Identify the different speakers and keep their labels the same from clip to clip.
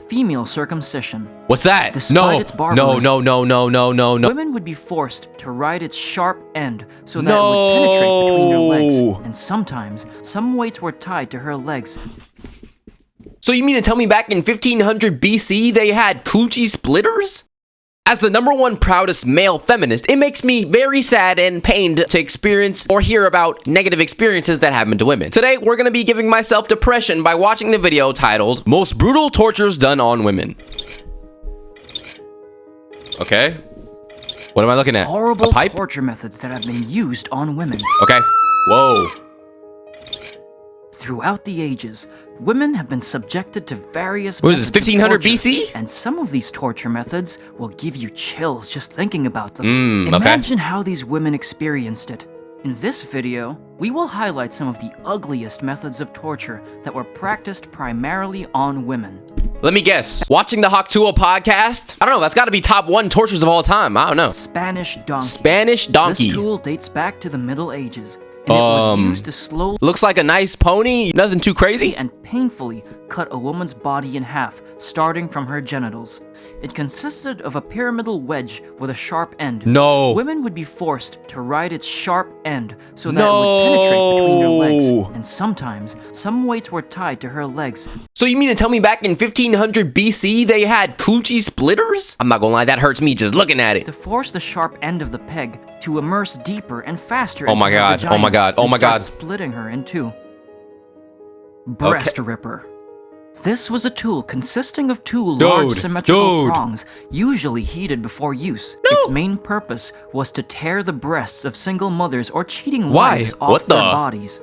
Speaker 1: female circumcision.
Speaker 2: What's that?
Speaker 1: Despite its barbarism,
Speaker 2: No.
Speaker 1: women would be forced to ride its sharp end so that it would penetrate between their legs, and sometimes some weights were tied to her legs.
Speaker 2: So you mean to tell me back in 1500 BC they had coochie splitters? As the #1 proudest male feminist, it makes me very sad and pained to experience or hear about negative experiences that happen to women. Today, we're gonna be giving myself depression by watching the video titled, Most Brutal Tortures Done on Women. Okay. What am I looking at?
Speaker 1: Horrible
Speaker 2: A pipe?
Speaker 1: torture methods that have been used on women.
Speaker 2: Okay. Whoa.
Speaker 1: Throughout the ages, women have been subjected to various
Speaker 2: What is this,
Speaker 1: methods of
Speaker 2: 1500
Speaker 1: torture,
Speaker 2: BC?
Speaker 1: and some of these torture methods will give you chills just thinking about them.
Speaker 2: Okay.
Speaker 1: Imagine how these women experienced it. In this video, we will highlight some of the ugliest methods of torture that were practiced primarily on women.
Speaker 2: Let me guess. Watching the Hawk2O podcast? I don't know, that's gotta be top 1 tortures of all time. I don't know.
Speaker 1: Spanish donkey.
Speaker 2: Spanish donkey.
Speaker 1: This tool dates back to the Middle Ages, and it was used to slowly
Speaker 2: Looks like a nice pony. Nothing too crazy.
Speaker 1: and painfully cut a woman's body in half, starting from her genitals. It consisted of a pyramidal wedge with a sharp end.
Speaker 2: No.
Speaker 1: Women would be forced to ride its sharp end so that it would penetrate between their legs, and sometimes some weights were tied to her legs.
Speaker 2: So you mean to tell me back in 1500 BC they had coochie splitters? I'm not gonna lie, that hurts me just looking at it.
Speaker 1: To force the sharp end of the peg to immerse deeper and faster
Speaker 2: Oh my
Speaker 1: into her
Speaker 2: God,
Speaker 1: vagina
Speaker 2: oh my God, oh
Speaker 1: and
Speaker 2: my
Speaker 1: start
Speaker 2: God.
Speaker 1: splitting her in two. Breast ripper. This was a tool consisting of two large symmetrical prongs, usually heated before use. Its main purpose was to tear the breasts of single mothers or cheating wives off their bodies.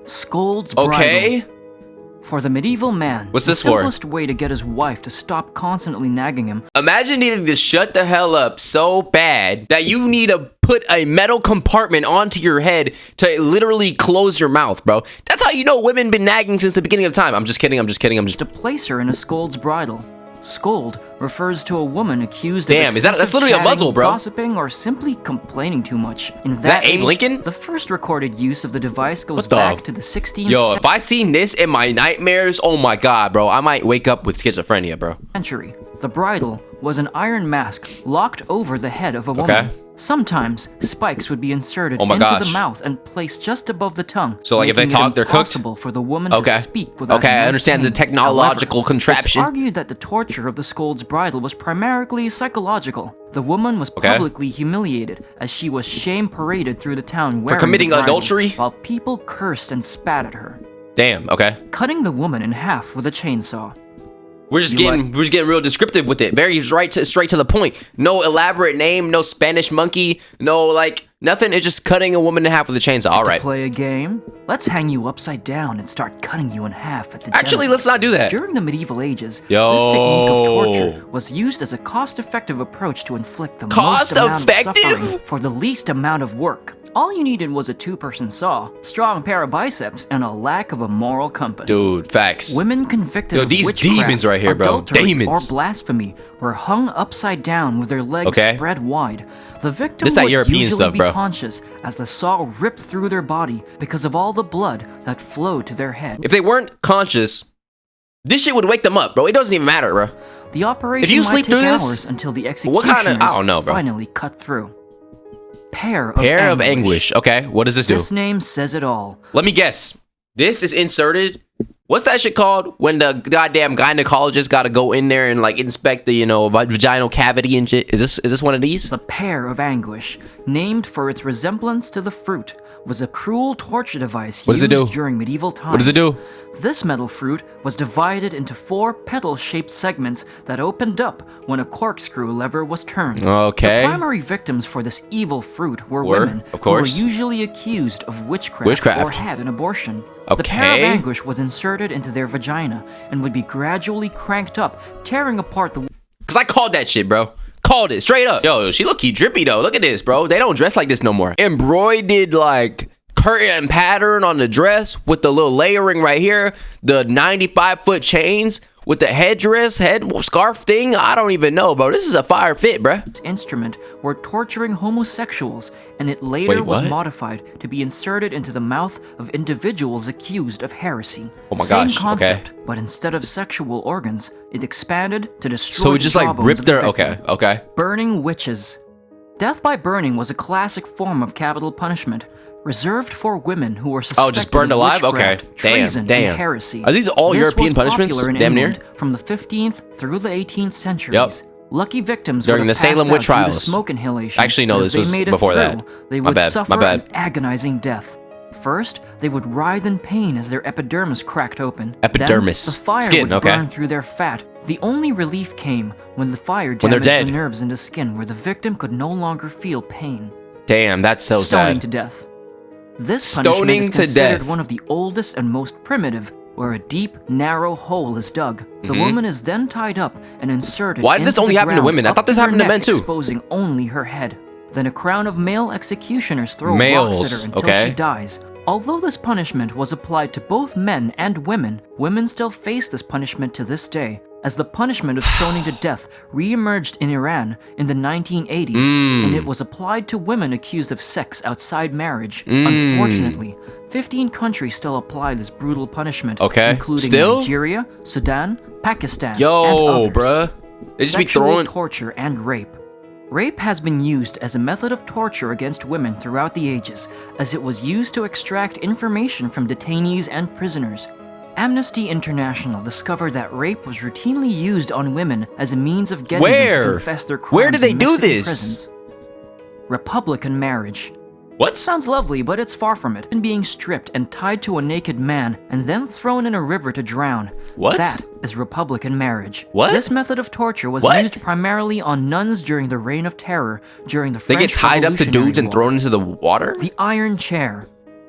Speaker 1: Scold's bridle.
Speaker 2: Okay.
Speaker 1: For the medieval man,
Speaker 2: What's
Speaker 1: the
Speaker 2: this for?
Speaker 1: simplest way to get his wife to stop constantly nagging him
Speaker 2: Imagine needing to shut the hell up so bad that you need to put a metal compartment onto your head to literally close your mouth, bro. That's how you know women been nagging since the beginning of time. I'm just kidding.
Speaker 1: to place her in a scold's bridle. Scold refers to a woman accused
Speaker 2: Damn,
Speaker 1: of
Speaker 2: is that's literally a
Speaker 1: chatting,
Speaker 2: muzzle, bro.
Speaker 1: gossiping, or simply complaining too much. In
Speaker 2: That
Speaker 1: age,
Speaker 2: Abe Lincoln?
Speaker 1: the first recorded use of the device goes
Speaker 2: What the-
Speaker 1: back to the 16th
Speaker 2: Yo, if I seen this in my nightmares, oh my God, bro. I might wake up with schizophrenia, bro.
Speaker 1: century. The bridle was an iron mask locked over the head of a woman.
Speaker 2: Okay.
Speaker 1: Sometimes spikes would be inserted
Speaker 2: Oh my
Speaker 1: into
Speaker 2: gosh.
Speaker 1: the mouth and placed just above the tongue.
Speaker 2: So, like, if they
Speaker 1: making it
Speaker 2: talk, they're cooked?
Speaker 1: impossible for the woman to speak without
Speaker 2: Okay, I
Speaker 1: immense
Speaker 2: understand the
Speaker 1: pain.
Speaker 2: technological
Speaker 1: However,
Speaker 2: contraption.
Speaker 1: It's argued that the torture of the scold's bridle was primarily psychological. The woman was
Speaker 2: Okay.
Speaker 1: publicly humiliated as she was shame paraded through the town wearing
Speaker 2: committing
Speaker 1: the bridle,
Speaker 2: adultery?
Speaker 1: while people cursed and spat at her.
Speaker 2: Damn, okay.
Speaker 1: Cutting the woman in half with a chainsaw.
Speaker 2: We're just getting real descriptive with it. Very straight to the point. No elaborate name, no Spanish monkey, no like nothing. It's just cutting a woman in half with a chainsaw. All right.
Speaker 1: Play a game? Let's hang you upside down and start cutting you in half at the
Speaker 2: Actually,
Speaker 1: genitals.
Speaker 2: let's not do that.
Speaker 1: During the medieval ages,
Speaker 2: Yo.
Speaker 1: this technique of torture was used as a cost-effective approach to inflict the most amount of
Speaker 2: Cost-effective?
Speaker 1: suffering for the least amount of work. All you needed was a two-person saw, strong pair of biceps, and a lack of a moral compass.
Speaker 2: Dude, facts.
Speaker 1: Women convicted
Speaker 2: Yo,
Speaker 1: of
Speaker 2: these
Speaker 1: witchcraft,
Speaker 2: demons right here, bro.
Speaker 1: adultery,
Speaker 2: Demons.
Speaker 1: or blasphemy were hung upside down with their legs spread wide. The victim
Speaker 2: This that
Speaker 1: would
Speaker 2: European
Speaker 1: usually
Speaker 2: stuff,
Speaker 1: be
Speaker 2: bro.
Speaker 1: conscious as the saw ripped through their body because of all the blood that flowed to their head.
Speaker 2: If they weren't conscious, this shit would wake them up, bro. It doesn't even matter, bro.
Speaker 1: The operation
Speaker 2: If you
Speaker 1: might
Speaker 2: sleep
Speaker 1: take
Speaker 2: through this,
Speaker 1: hours until the
Speaker 2: what
Speaker 1: executioners
Speaker 2: kind of- I don't know, bro.
Speaker 1: finally cut through. Pear
Speaker 2: of anguish. Okay, what does this do?
Speaker 1: This name says it all.
Speaker 2: Let me guess. This is inserted. What's that shit called when the goddamn gynecologist got to go in there and like inspect the vaginal cavity and shit? Is this one of these?
Speaker 1: The pear of anguish, named for its resemblance to the fruit, was a cruel torture device used during medieval times.
Speaker 2: What does it do?
Speaker 1: This metal fruit was divided into 4 petal-shaped segments that opened up when a corkscrew lever was turned.
Speaker 2: Okay.
Speaker 1: The primary victims for this evil fruit were women,
Speaker 2: of course,
Speaker 1: who were usually accused of witchcraft or had an abortion. The pear of anguish was inserted into their vagina and would be gradually cranked up, tearing apart the...
Speaker 2: Cause I called that shit, bro. Called it straight up. Yo, she look-key drippy though. Look at this, bro. They don't dress like this no more. Embroidered like curtain pattern on the dress with the little layering right here. The 95-foot chains. with the headdress, head scarf thing. I don't even know, bro. This is a fire fit, bruh.
Speaker 1: Instrument were torturing homosexuals, and it later was modified to be inserted into the mouth of individuals accused of heresy.
Speaker 2: Oh my gosh,
Speaker 1: Same concept,
Speaker 2: okay.
Speaker 1: but instead of sexual organs, it expanded to destroy
Speaker 2: So it just like ripped their, okay.
Speaker 1: Burning witches. Death by burning was a classic form of capital punishment, reserved for women who were suspected
Speaker 2: just burned alive?
Speaker 1: of witchcraft,
Speaker 2: Okay.
Speaker 1: treason, and heresy.
Speaker 2: Are these all
Speaker 1: This
Speaker 2: European
Speaker 1: was
Speaker 2: punishments?
Speaker 1: popular in
Speaker 2: Damn near.
Speaker 1: England from the 15th through the 18th centuries.
Speaker 2: Yep.
Speaker 1: Lucky victims
Speaker 2: During
Speaker 1: would
Speaker 2: the
Speaker 1: have
Speaker 2: Salem
Speaker 1: passed
Speaker 2: witch
Speaker 1: out due to
Speaker 2: trials.
Speaker 1: smoke inhalation.
Speaker 2: Actually, no,
Speaker 1: and
Speaker 2: this
Speaker 1: if
Speaker 2: was
Speaker 1: they made it
Speaker 2: before
Speaker 1: through,
Speaker 2: that.
Speaker 1: They
Speaker 2: My
Speaker 1: would
Speaker 2: bad,
Speaker 1: suffer
Speaker 2: my bad.
Speaker 1: an agonizing death. First, they would writhe in pain as their epidermis cracked open.
Speaker 2: Epidermis.
Speaker 1: Then, the fire
Speaker 2: Skin,
Speaker 1: would
Speaker 2: okay.
Speaker 1: burn through their fat. The only relief came when the fire
Speaker 2: When they're
Speaker 1: damaged
Speaker 2: dead.
Speaker 1: the nerves in the skin where the victim could no longer feel pain.
Speaker 2: Damn, that's so
Speaker 1: Stoning
Speaker 2: sad.
Speaker 1: to death. This
Speaker 2: Stoning
Speaker 1: punishment is
Speaker 2: to
Speaker 1: considered
Speaker 2: death.
Speaker 1: one of the oldest and most primitive, where a deep, narrow hole is dug. The woman is then tied up and inserted.
Speaker 2: Why did this
Speaker 1: into
Speaker 2: only
Speaker 1: the
Speaker 2: happen to
Speaker 1: ground
Speaker 2: women? I
Speaker 1: up
Speaker 2: thought this
Speaker 1: her
Speaker 2: happened to
Speaker 1: neck,
Speaker 2: men too.
Speaker 1: exposing only her head. Then a crown of male executioners throw
Speaker 2: Males,
Speaker 1: rocks at her until
Speaker 2: okay.
Speaker 1: she dies. Although this punishment was applied to both men and women, women still face this punishment to this day, as the punishment of stoning to death re-emerged in Iran in the 1980s, and it was applied to women accused of sex outside marriage. Unfortunately, 15 countries still apply this brutal punishment,
Speaker 2: Okay.
Speaker 1: including
Speaker 2: Still?
Speaker 1: Nigeria, Sudan, Pakistan, and
Speaker 2: Yo,
Speaker 1: others.
Speaker 2: bruh. They just be
Speaker 1: Sexual
Speaker 2: throwing.
Speaker 1: torture and rape. Rape has been used as a method of torture against women throughout the ages, as it was used to extract information from detainees and prisoners. Amnesty International discovered that rape was routinely used on women as a means of getting them
Speaker 2: Where?
Speaker 1: to confess their crimes
Speaker 2: Where did they
Speaker 1: in
Speaker 2: do
Speaker 1: Mexican
Speaker 2: this?
Speaker 1: prisons. Republican marriage.
Speaker 2: What?
Speaker 1: Sounds lovely, but it's far from it. Being stripped and tied to a naked man and then thrown in a river to drown.
Speaker 2: What?
Speaker 1: That is Republican marriage.
Speaker 2: What?
Speaker 1: This method of torture was
Speaker 2: What?
Speaker 1: used primarily on nuns during the Reign of Terror, during the
Speaker 2: They
Speaker 1: French
Speaker 2: get tied up to
Speaker 1: Revolutionary
Speaker 2: dudes and
Speaker 1: War.
Speaker 2: thrown into the water?
Speaker 1: The Iron Chair.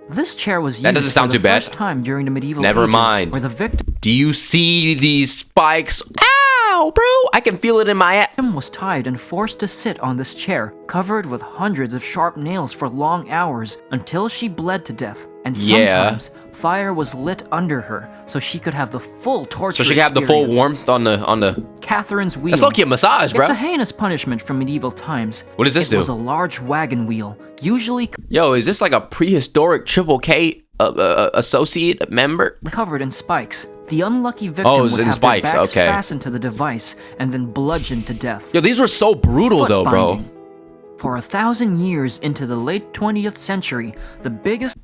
Speaker 1: This chair was
Speaker 2: That
Speaker 1: used
Speaker 2: doesn't sound
Speaker 1: for
Speaker 2: too
Speaker 1: the
Speaker 2: bad.
Speaker 1: first time during the medieval
Speaker 2: Never
Speaker 1: ages,
Speaker 2: mind.
Speaker 1: where the victim
Speaker 2: Do you see these spikes? Ow, bro! I can feel it in my ass.
Speaker 1: was tied and forced to sit on this chair, covered with hundreds of sharp nails for long hours, until she bled to death. And
Speaker 2: Yeah.
Speaker 1: sometimes fire was lit under her, so she could have the full torture
Speaker 2: So she can have the full
Speaker 1: experience.
Speaker 2: warmth on the.
Speaker 1: Catherine's wheel.
Speaker 2: That's low-key a massage, bro.
Speaker 1: It's a heinous punishment from medieval times.
Speaker 2: What does this
Speaker 1: It
Speaker 2: do?
Speaker 1: was a large wagon wheel, usually
Speaker 2: Yo, is this like a prehistoric Triple K associate member?
Speaker 1: covered in spikes. The unlucky victim
Speaker 2: Oh,
Speaker 1: would
Speaker 2: it's in
Speaker 1: have
Speaker 2: spikes,
Speaker 1: their backs
Speaker 2: okay.
Speaker 1: fastened to the device and then bludgeoned to death.
Speaker 2: Yo, these were so brutal
Speaker 1: Foot
Speaker 2: though, bro.
Speaker 1: binding. For 1,000 years into the late 20th century, the biggest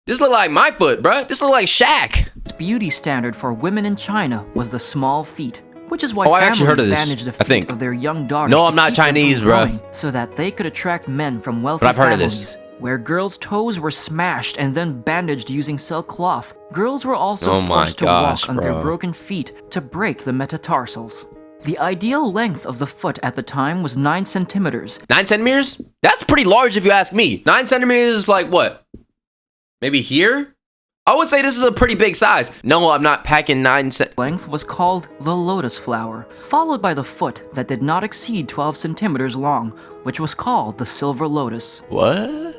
Speaker 2: This look like my foot, bro. This look like Shaq.
Speaker 1: beauty standard for women in China was the small feet, which is why
Speaker 2: Oh, I
Speaker 1: families
Speaker 2: actually heard of this,
Speaker 1: bandaged the
Speaker 2: I
Speaker 1: feet
Speaker 2: think.
Speaker 1: of their young daughters
Speaker 2: No,
Speaker 1: to
Speaker 2: I'm not
Speaker 1: keep them from
Speaker 2: Chinese, bruh.
Speaker 1: growing, so that they could attract men from wealthy
Speaker 2: But I've heard of
Speaker 1: families.
Speaker 2: this.
Speaker 1: Where girls' toes were smashed and then bandaged using silk cloth, girls were also
Speaker 2: Oh my
Speaker 1: forced to
Speaker 2: gosh,
Speaker 1: walk on their
Speaker 2: bro.
Speaker 1: broken feet to break the metatarsals. The ideal length of the foot at the time was 9 centimeters.
Speaker 2: 9 centimeters? That's pretty large if you ask me. 9 centimeters is like what? Maybe here? I would say this is a pretty big size. No, I'm not packing 9 cent.
Speaker 1: Length was called the lotus flower, followed by the foot that did not exceed 12 centimeters long, which was called the silver lotus.
Speaker 2: What?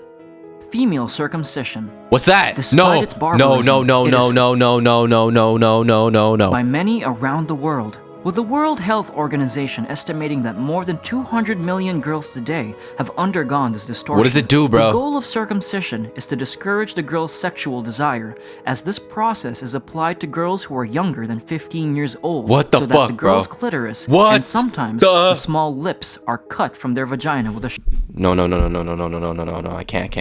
Speaker 1: Female circumcision.
Speaker 2: What's that?
Speaker 1: Despite
Speaker 2: No.
Speaker 1: its
Speaker 2: No,
Speaker 1: barbarism,
Speaker 2: no, no,
Speaker 1: it
Speaker 2: no,
Speaker 1: is
Speaker 2: no, no, no, no, no, no, no, no, no.
Speaker 1: by many around the world, with the World Health Organization estimating that more than 200 million girls today have undergone this distortion.
Speaker 2: What does it do, bro?
Speaker 1: The goal of circumcision is to discourage the girl's sexual desire, as this process is applied to girls who are younger than 15 years old.
Speaker 2: What the
Speaker 1: so that
Speaker 2: fuck,
Speaker 1: the girl's
Speaker 2: bro?
Speaker 1: clitoris
Speaker 2: What
Speaker 1: and sometimes
Speaker 2: the-
Speaker 1: the small lips are cut from their vagina with a
Speaker 2: No, no, no, no, no, no, no, no, no, no, no, no. I can't.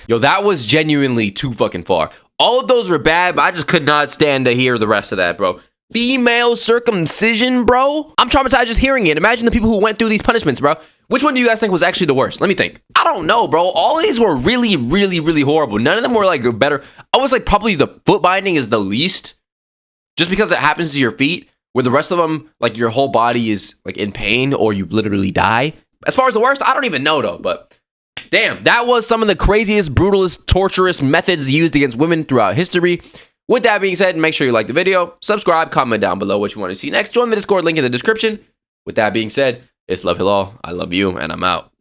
Speaker 2: Yo, that was genuinely too fucking far. All of those were bad, but I just could not stand to hear the rest of that, bro. Female circumcision, bro? I'm traumatized just hearing it. Imagine the people who went through these punishments, bro. Which one do you guys think was actually the worst? Let me think. I don't know, bro. All of these were really, really, really horrible. None of them were like better. I was like probably the foot binding is the least. Just because it happens to your feet, where the rest of them, like your whole body is like in pain or you literally die. As far as the worst, I don't even know though, but damn, that was some of the craziest, brutalest, torturous methods used against women throughout history. With that being said, make sure you like the video, subscribe, comment down below what you want to see next. Join the Discord link in the description. With that being said, it's love you all. I love you, and I'm out.